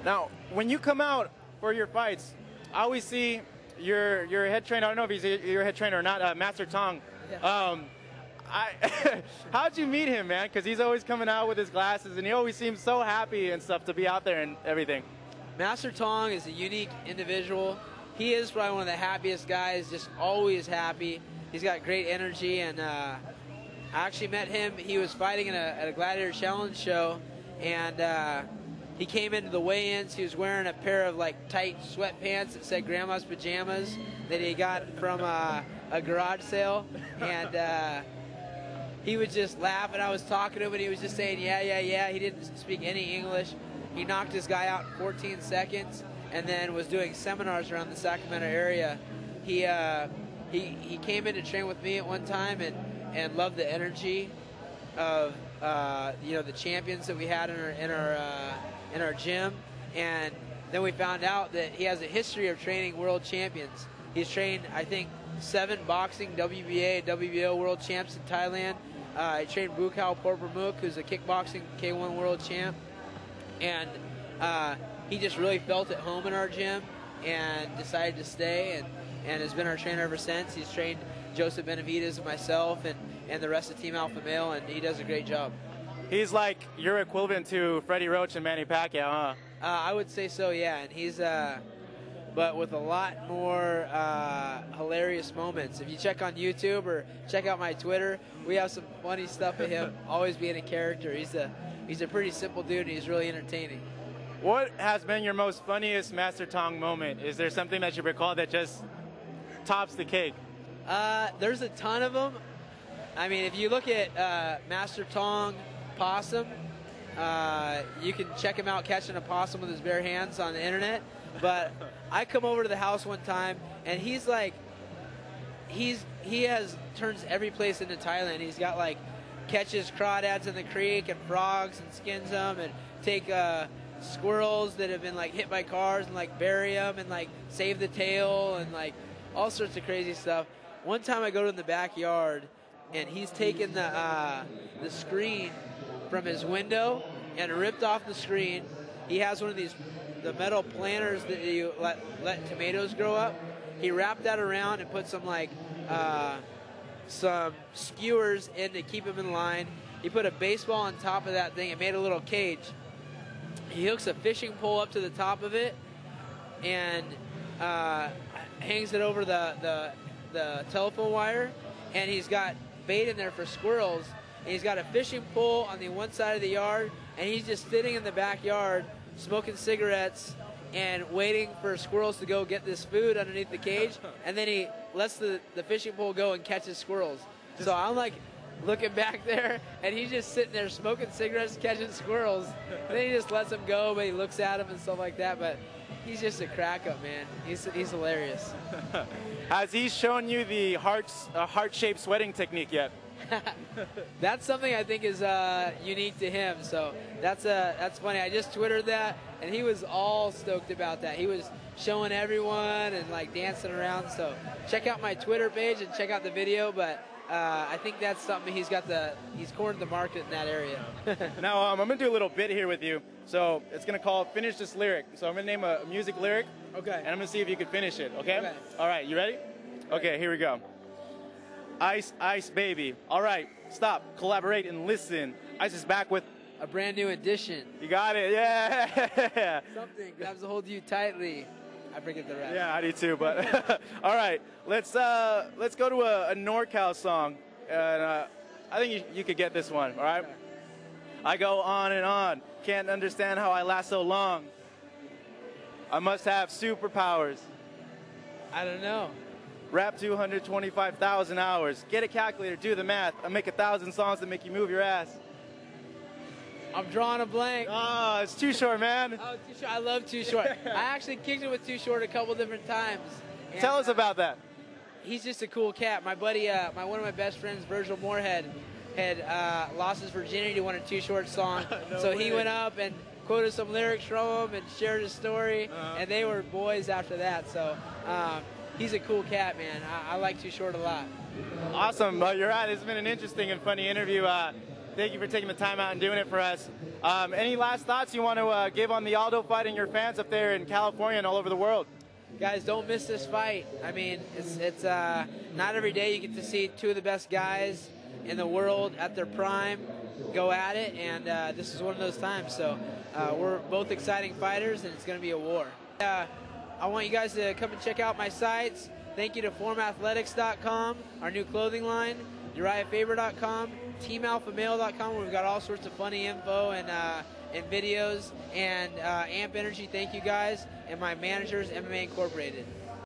Now, when you come out for your fights, I always see your head trainer. I don't know if he's your head trainer or not, Master Tong. Yeah. How'd you meet him, man? Because he's always coming out with his glasses, and he always seems so happy and stuff to be out there and everything. Master Tong is a unique individual. He is probably one of the happiest guys, just always happy. He's got great energy, and I actually met him. He was fighting at a Gladiator Challenge show, and he came into the weigh-ins. He was wearing a pair of like tight sweatpants that said Grandma's Pajamas that he got from a garage sale, and he would just laugh, and I was talking to him, and he was just saying, yeah. He didn't speak any English. He knocked his guy out in 14 seconds, and then was doing seminars around the Sacramento area. He came in to train with me at one time, and loved the energy of the champions that we had in our gym, and then we found out that he has a history of training world champions. He's trained, I think, 7 boxing WBA and WBO world champs in Thailand. He trained Bukaw Porpamuk, who's a kickboxing K1 world champ, and he just really felt at home in our gym and decided to stay, and has been our trainer ever since. He's trained Joseph Benavidez and myself and the rest of Team Alpha Male, and he does a great job. He's like your equivalent to Freddie Roach and Manny Pacquiao, huh? I would say so, yeah. And he's, but with a lot more hilarious moments. If you check on YouTube or check out my Twitter, we have some funny stuff of him always being a character. He's a pretty simple dude, and he's really entertaining. What has been your most funniest Master Tong moment? Is there something that you recall that just tops the cake? There's a ton of them. I mean, if you look at Master Tong Possum, you can check him out catching a possum with his bare hands on the internet. But I come over to the house one time, and he's like, turns every place into Thailand. He's got like catches crawdads in the creek and frogs and skins them, and take squirrels that have been like hit by cars and like bury them and like save the tail and like all sorts of crazy stuff. One time I go to the backyard, and he's taken the screen from his window and ripped off the screen. He has one of the metal planters that you let tomatoes grow up. He wrapped that around and put some skewers in to keep him in line. He put a baseball on top of that thing and made a little cage. He hooks a fishing pole up to the top of it and hangs it over the telephone wire, and he's got bait in there for squirrels. And he's got a fishing pole on the one side of the yard, and he's just sitting in the backyard smoking cigarettes and waiting for squirrels to go get this food underneath the cage, and then he lets the fishing pole go and catches squirrels. So I'm like looking back there, and he's just sitting there smoking cigarettes, catching squirrels. And then he just lets them go, but he looks at them and stuff like that. But he's just a crack up, man. He's hilarious. Has he shown you the heart-shaped sweating technique yet? That's something I think is unique to him. So that's funny. I just Twittered that, and he was all stoked about that. He was showing everyone and like dancing around. So check out my Twitter page and check out the video. But I think that's something he's cornered the market in that area. Now I'm gonna do a little bit here with you. So it's gonna call finish this lyric. So I'm gonna name a music lyric. Okay. And I'm gonna see if you can finish it. Okay. Okay. All right. You ready? Okay. Here we go. Ice, ice, baby. All right. Stop. Collaborate and listen. Ice is back with a brand new edition. You got it. Yeah. Something grabs a hold of you tightly. I forget the rest. Yeah, I do too. But all right. Let's go to a NorCal song. And I think you could get this one. All right. Okay. I go on and on. Can't understand how I last so long. I must have superpowers. I don't know. Rap 225,000 hours. Get a calculator, do the math. I make 1,000 songs that make you move your ass. I'm drawing a blank. Oh, it's Too Short, man. Oh, Too Short. I love Too Short. I actually kicked it with Too Short a couple different times. Tell us about that. He's just a cool cat. My buddy, one of my best friends, Virgil Moorhead, had lost his virginity to one of Too Short's song. So he went up and quoted some lyrics from him and shared his story, and they were boys after that. So he's a cool cat, man. I like Too Short a lot. Awesome. You're right. It's been an interesting and funny interview. Thank you for taking the time out and doing it for us. Any last thoughts you want to give on the Aldo fight and your fans up there in California and all over the world? Guys, don't miss this fight. I mean, it's not every day you get to see two of the best guys in the world at their prime go at it, and this is one of those times. So we're both exciting fighters, and it's going to be a war. I want you guys to come and check out my sites. Thank you to formathletics.com, our new clothing line, UriahFaber.com, TeamAlphaMale.com, where we've got all sorts of funny info and videos, and Amp Energy. Thank you guys, and my managers, MMA Incorporated.